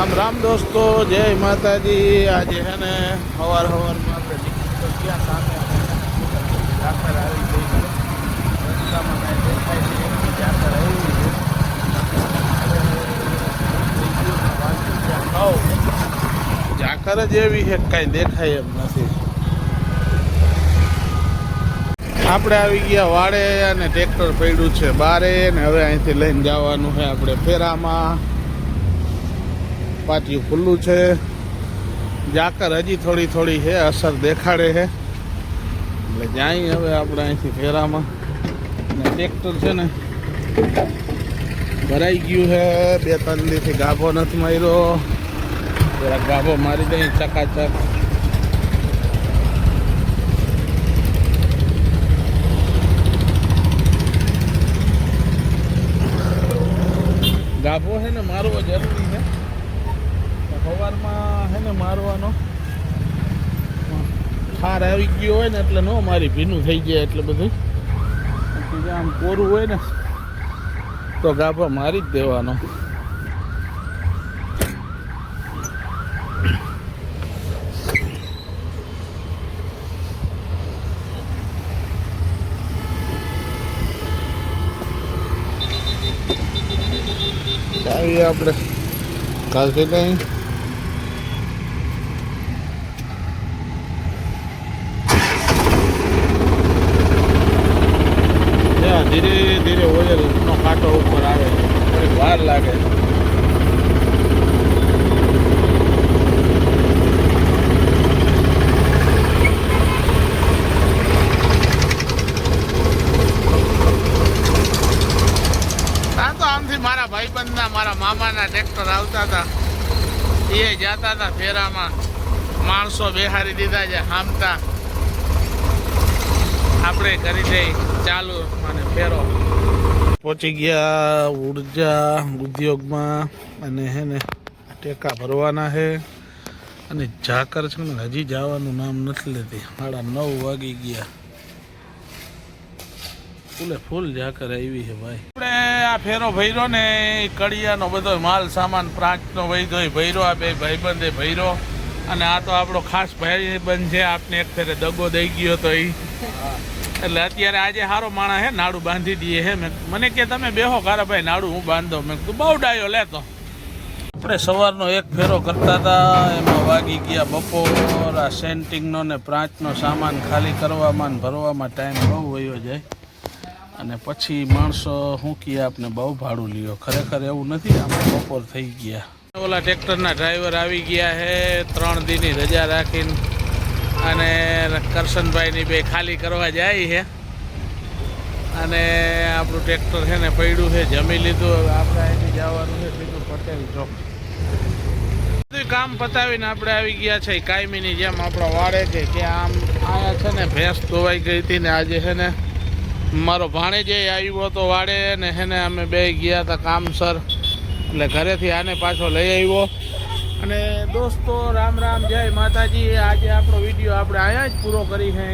રામ રામ દોસ્તો, જય માતાજી। આજે है ने સવાર સવારમાં આપણે નીકળી ગયા સામે ઝાકર આવી ગઈ છે। રસ્તામાં કાંઈ દેખાય નહીં, ઝાકર આવી છે। ઝાકર જ એવી છે કાંઈ દેખાય એમ નથી। આપણે આવી ગયા વાડે અને ટ્રેક્ટર પડ્યું છે બારે ને હવે અહીંથી લઈને જવાનું છે આપણે ફેરામાં। પાટિયું ખુલ્લું છે, ઝાકર હજી થોડી થોડી છે, અસર દેખાડે છે એટલે જાય હવે આપણે અહીંથી ફેરામાં। ને ટ્રેક્ટર છે ને ભરાઈ ગયું છે, 2-3 દીથી ગાભો નથી માર્યો, જરાક ગાભો મારી દઈ ચકાચક। ગાભો છે ને મારવો જરૂરી છે, સવારમાં છે ને મારવાનો। ખાર આવી ગયો હોય ને એટલે ન મારી ભીનું થઈ જાય એટલે બધું આમ કોરું હોય ને તો ગાભા મારી જ દેવાનો। આવીએ આપણે કાલથી નહીં ધીરે ધીરે ઓઇલનો કાંટો ઉપર આવે, થોડીક વાર લાગે। આમથી મારા ભાઈબંધના મારા મામાના ટ્રેક્ટર આવતા હતા, એ જતા હતા ફેરામાં, માણસો બેહારી દીધા છે હામતા। આપણે કરી દઈ ચાલુ અને ફેરો પહોંચી ગયા ઉર્જા ઉદ્યોગમાં અને હે ને ટેકા ભરવાના છે અને ઝાકર છે ને હજી જવાનું નામ નથી લેતી। 9:30 વાગી ગયા, ફૂલે ફૂલ ઝાકર આવી છે ભાઈ। આપણે આ ફેરો ભર્યો ને કડિયાનો બધો માલ સામાન પ્રાંતનો વૈધો ભર્યો, આ બે ભાઈબંધે ભર્યો અને આ તો આપણો ખાસ ભાઈબંધ છે, આપને એક ફેરે દગો દઈ ગયો તો એ એટલે અત્યારે આજે સારો માણસ હે, નાડું બાંધી દઈએ હે। મને કે તમે બેહો કારા ભાઈ, નાડું હું બાંધો। મેં કીધું બહુ ડાયો લેતો। આપણે સવારનો એક ફેરો કરતા હતા, એમાં વાગી ગયા બપોર। આ સેન્ટિંગનો ને પ્રાંતનો સામાન ખાલી કરવામાં ને ભરવામાં ટાઈમ બહુ વયો જાય અને પછી માણસો શું કહે આપને બહુ ભાડું લ્યો, ખરેખર એવું નથી, આપણે બપોર થઈ ગયા। ઓલા ટ્રેક્ટરના ડ્રાઈવર આવી ગયા છે 3 દીની રજા રાખીને અને કરશનભાઈની બે ખાલી કરવા જાય છે અને આપણું ટ્રેક્ટર છે ને પડ્યું છે, જમી લીધું। હવે આપણે અહીંથી જવાનું છે સીધું પટેલ ચોક। બધું કામ પતાવીને આપણે આવી ગયા છે કાયમીની જેમ આપણા વાડે કે આમ આયા છે ને ભેંસ ધોવાઈ ગઈ હતી ને આજે છે ને મારો ભાણેજે આવ્યો હતો વાડે ને છે ને અમે બે ગયા હતા કામસર, એટલે ઘરેથી આને પાછો લઈ આવ્યો। અને દોસ્તો રામ રામ, જય માતાજી। આજે આપણો વિડીયો આપણે અહીંયા જ પૂરો કરી છે।